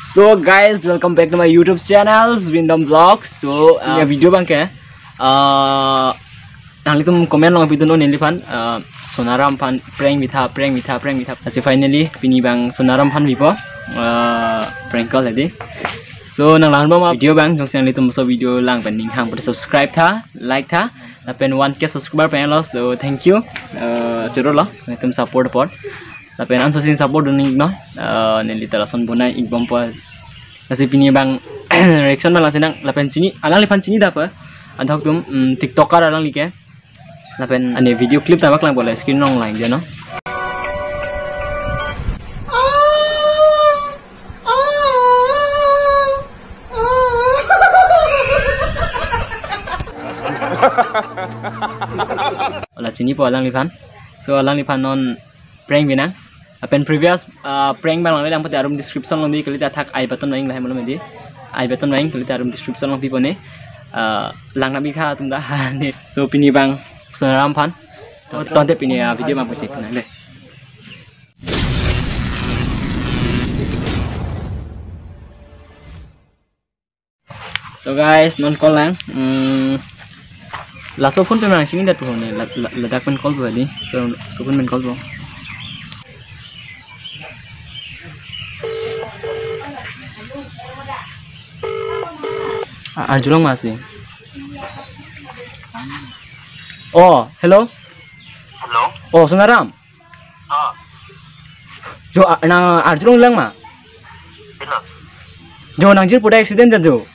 So guys, welcome back to my YouTube channel Windom Vlogs. So video bang ke nang litum comment long video no nilifan Sonaram fan prank mitha. Asi finally pini bang Sonaram fan vipo prank call lagi. So nang lahan ma video bang jong siang litum so video lang pending hang pada subscribe tha, like tha, lapen 1K subscriber pengen los. So thank you. Jero lo litum support pot. Tapi nanti sih support dunia no, neli terason bunai igbom po, nasi pini bang reaction malah sedang, lapen sini, alang lipan sini dapat, ada waktu TikToker alang like, lapen ane video klip tabak lang boleh screen long lang dia no. Olah sini po alang lipan, so alang lipan non prank binang. Apen previous prank bang lang pati arum description lang di kalita thak I button lain lah malam di I button lain kalita arum description lang di pone lang nabi kha tumda ni so pini bang Sonaram fan tonte pini video bang pocek na le. So guys non call lang laso phone pe mang sini dat phone ladak pen call bali so phone men call bo. Arjulong masih. Oh, hello. Hello. Oh, Sonaram. Jo nang Arjulong lang ma. Hello. Jo nang jir puda accident jo.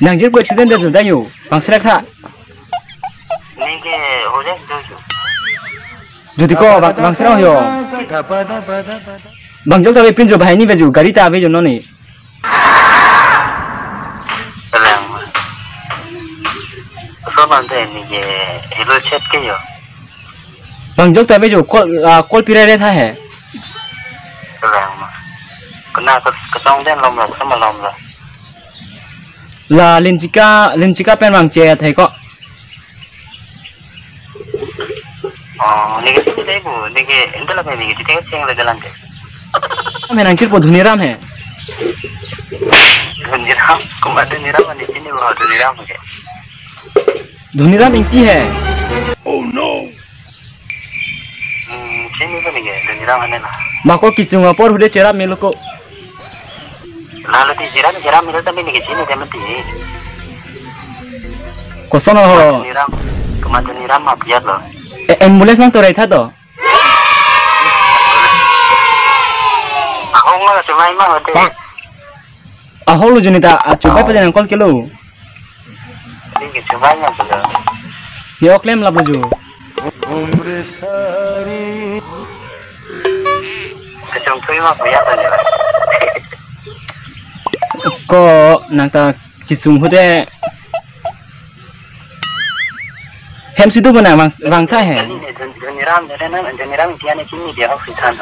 Nang jir puda accident jo dah yo. Bang serak tha. Jadi kau bang serang yo, bang jok tapi pinjau bahaya ni baju gari tak baju noni. Serang, so bantai ni je hello chat ke yo. Bang jok tapi baju call pirare tha hai. Serang, kena ketong den lom lah sama lom lah. La lincika pen bang chat hai kok. Oh, ni kita tu ibu, ni ke entah apa ni kita ceng le jalan ke. Menang cir po Dhuniram hai. Dhuniram, kemana Dhuniram ni sini bawa Dhuniram ke? Dhuniram inti hai. Oh no. Sini tu ni ke Dhuniram mana lah. Mako kisunga por hude cerap meloko. Lalu di jiran milu tapi ni ke sini dia mesti. Kosono ho. Dhuniram, kemana Dhuniram apa biar lo. Ambulance nang torai tha to. Aku mah cuma imah hote. Ahol lu junita coba pada nang call kelo. Ni cuma imah sudah. Ni oklem la baju. Kecung tu imah biar saja. Ko nang ta kisung hude. Hem situ mana bang tha hai. Dhuniram dia ni sini dia hospital.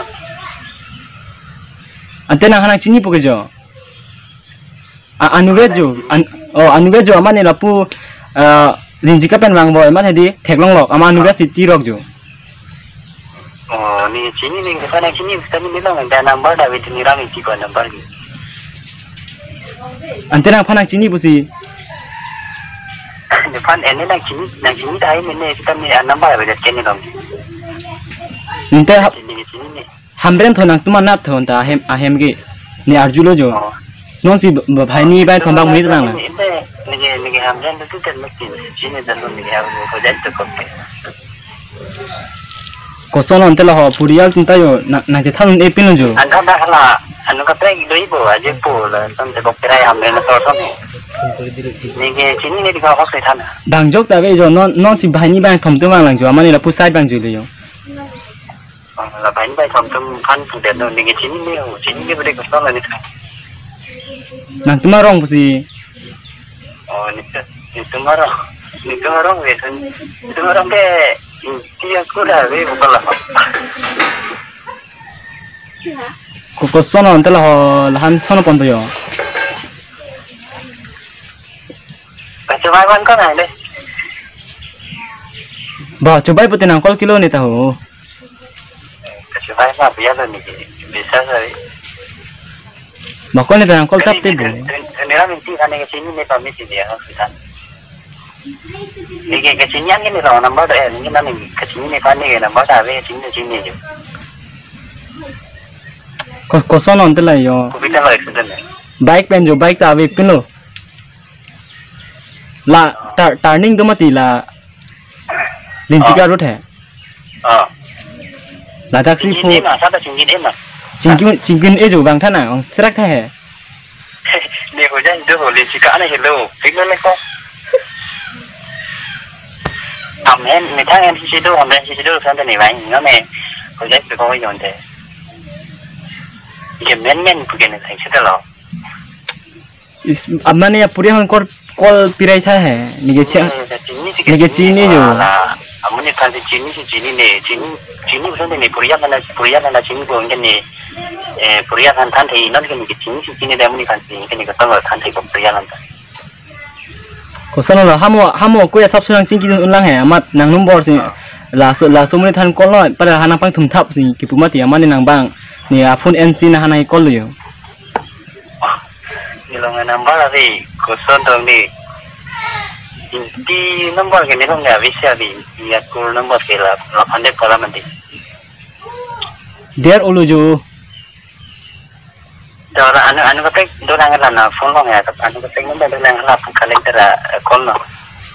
Ante nang hanang chini poke jo. Anuge jo amane lapu linjika pen bang boy man hedi theklong lok ama anuge city rok jo. Oh ni sini ni kita nak sini kami ni lah ada number dah Dhuniram itu ko number ni. Ante nang phanang chini pusi. Depan ini nak sini dah ini kita ni number ada kini dong. Nte Sini ni. hamren thonang tuma nap thon ta ahem ge ni arjulo jo. Non si bhai ni bai thambang muni tang la. Ni hamren tu kan mesti sini dah ni hamren ko jat ko. Kosono ante la ho purial tinta yo na je thang e pin jo. Anda dah lah anu kata doi bo aja po lah sampai bokterai hamren so ni. Ni sini ni di kau hospital. Bang jok ta be jo non si bhai ni bai thom tu mang lang jo amani la pu sai bang jo le yo. Là bánh bay thầm tâm khăn phụ đẹp rồi mình cái chín cái vấn đề của nó là như thế Nang tuma rong pusi. Nito marong về thân nito marong cái kia cứ là về một lần Koko sono ante la han sono ponto yo. Coba kan kau nang deh. Bah, coba putin angkol kilo nih tahu. Coba mah biar nih bisa sih. Makanya nih angkol tap tibu. Ini lah minti kan yang sini nih pamit dia hospital. Ini ke sini kan ini lah nambah deh. Ini kan ke sini nih kan ini nambah tapi sini je. Kosan nanti lah yo. Kita lah accident. Bike pen jo bike tahu pin lo. La turning तो मती ला लिंची का रूट है ला टैक्सी फो चिंकिन ए जो बांग था ना और सड़क था है नहीं हो जाए जो लिंची का नहीं हेलो फिर ले को हम हैं मिठाई हैं किसी दो संत नहीं भाई ना मैं हो जाए तो कोई नहीं ये men bukan yang saya dah. इस अब मैंने ये पूरे हम कॉल पिराई था है निके चीनी जो हमने खाली चीनी ने चीनी उसमें नहीं पुरिया ना चीनी को इनके ने पुरिया खान थे इन्होंने के निके चीनी दे हमने खाली इनके निके तंग खान थे को पुरिया नंदा कोसन ला हम को या सब सुनंग चिंकी उनलांग है अमत नंग नंबर से लासो मुने थान कॉल लो पर हाना पांग थुम थाप सिं कि पुमति अमने नंग बांग ni phone NC na hanai call yo ni long number ari koson dong ni di number ke ni long ya bisa di ya call number ke la 800 kala mandi der ulu jo dora anu kata dora ngala phone long ya anu kata number dora ngala calendar call no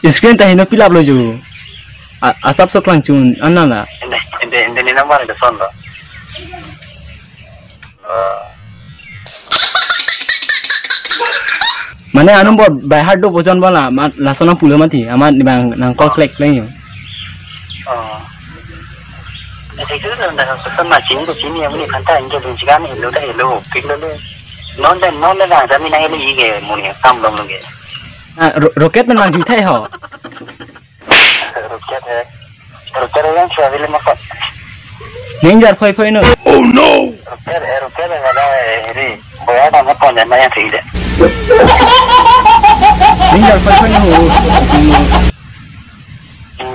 screen ta hino pilap lo jo asap sok lang chun anna ende ni number ke son do mana anu buat by heart do bojan bala lasona pula mati amat bang nang call click lagi yo itu tu dah sama sini yang ni kanta injil pun juga ni lo dah lo pikir lo non dah kami nang ini ke muni kam dong lagi roket memang juta ho roket yang travel macam ninjar phoi no oh no roket ada ini boya dah macam mana yang sih deh ninjar phoi no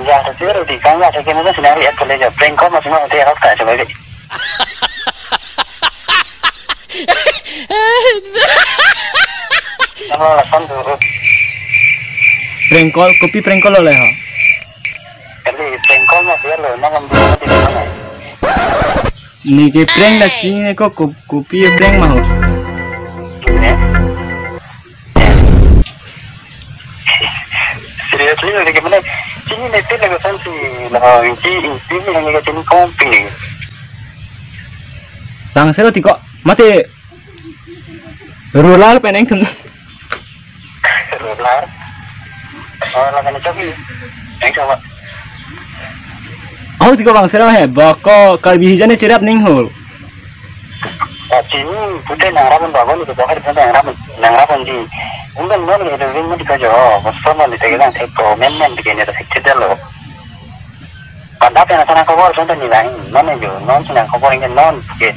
ya tapi di kamera saya kena sendiri aku lepas prank kau masih mau dia harus coba lagi nama langsung tu prank call kopi prank call oleh ho kali prank call masih ada nama belum di mana ni ke prank la chini ko kopi prank mah ho seriously ni ke mana chini ni tu lagi sensi lah ini yang ni chini komping bang sero tiko mate rolar peneng thun rolar lah kan coba yang coba oh tiko bang sero hai bako kalbi hijane cerap ning ho chini putih nangrapan bawa ni tu bahar pun nangrapan di unggal non ni tu ring ni kerja bersama ni tegang teko men begini tu sekejap lo pada apa yang sana kau baru contoh ni lain non ni jo non sana kau baru ingin non ke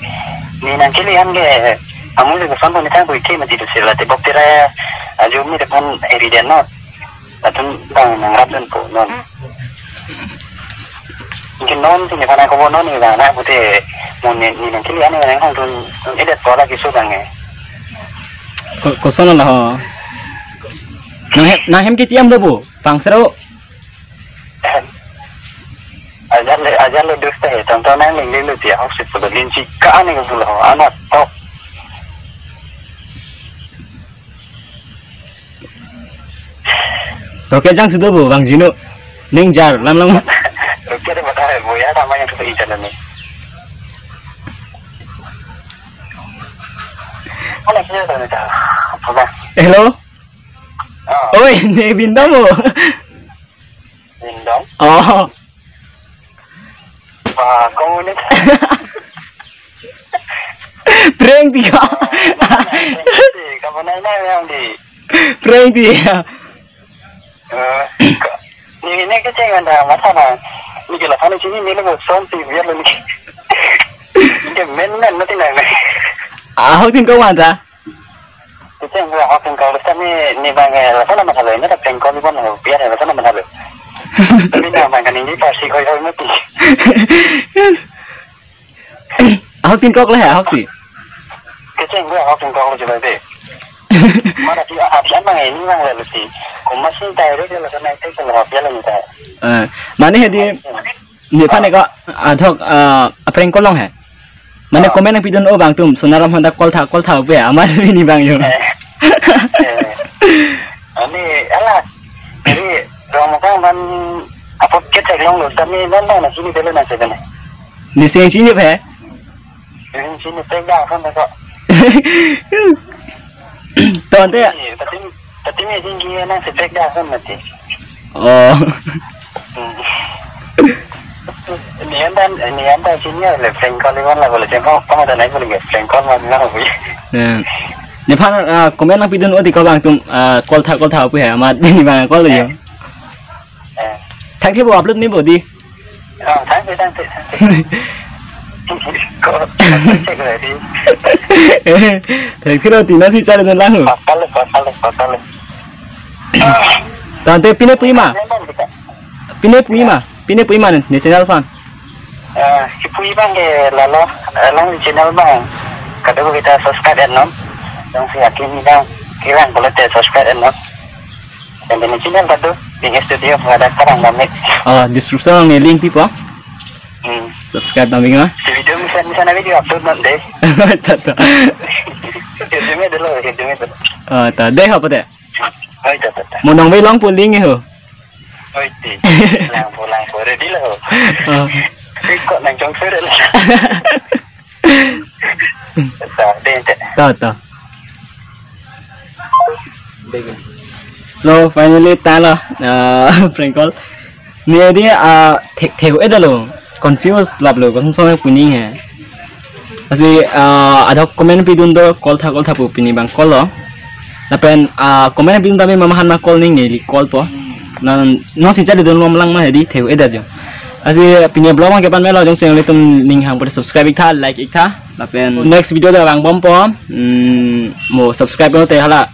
ni nanti lihat ke kamu juga contoh ni tangguh ikut mesti tu sila tebak tera aju ni depan area non atau bang nangrapan tu non mungkin non tu ni sana kau baru non ni lah nak putih ni nanti lihat ni orang tu ini pola kisah bangnya kosan lah ho nah hem kitiam debo bang sero ajar le dosta hai tontonan ni le dia harus sebelin jika ni ke pulau anak top roket jang sudah bu bang Jino ning jar lam roket ada betul hai boya sama yang tu ikan ni mana sih tu ni dah apa hello oi ni bindom mo bindom oh wah kau ni prank dia kamu nanya yang di prank dia ni kecil kan dah masalah ni kalau sana sini ni lepas sonti biar ni ni men nanti nanya ah hau tin kau mana Kita yang hokin kalau ni bangnya lah sana masalah ini tapi prank call ni pun biar lah sana masalah. Tapi nama kan ini pasti kau mati. Hokin kok lah ya hok sih. Kita yang hokin kalau coba deh. Mana sih apa bang ini bang lalu sih. Kau masih tahu dia lah sana itu kalau biar lah kita. Mana hadi ni pan ni kok thok prank call long hai. Mana komen yang pidon bang tum Sonaram hendak call thak be amar ini bang yo. Ini alah. Jadi kamu kan apa kita long lu tapi mana nasi ni dulu nasi kan. Ni sini be. Ini sini pegang kan kok. Tuan tu ya. Tapi ni tinggi nang pegang kan mati. Oh. Ni anda sini ada prank call ni lah boleh cakap kamu ada naik boleh prank call mana boleh. Ni pan komen yang pidon di kau bang tum call thak be amar ini bang call le yo. Thang ke bo upload ni bo di. Thang ke. Kau cek lagi. Thang kira tina si cari dan lahu. Pasal. Tante pine prima ni channel fan. Si Pui bang ke lalu lang di channel bang. Kadang kita subscribe non. Yang si Hakim bang kira boleh subscribe non. Dan di channel kadang di studio ada sekarang kami. Description ni link pipo. Subscribe kami kan? Si video misalnya video upload nanti. Tak. Hidungnya dulu. Tak deh apa deh? Oh tak. Mau nong long pun link ho. Oh itu. Lang ready lah. Kok nang jong sudah lah. Tak. So finally tala prank call. Ni dia thek eda lo. Confused lab lo kung saan puning hai. Kasi ada komen pidun do call thak pu pini bang call lo. Napen komen pidun tapi mamahan ma call ning ni call po. Nan no si jadi don lang ma hedi thek eda jo. Asi pinya blog mang kepan melo jong seng litum ning hang pada subscribe ikta like ikta. Napen next video da bang bom po mo subscribe no te hala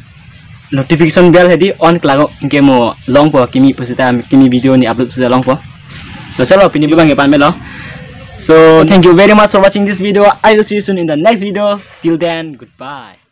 notification bell hedi on klago inke mo long po kimi posita kimi video ni upload posita long po. So chalo pini bang ke pan melo. So thank you very much for watching this video. I will see you soon in the next video. Till then, goodbye.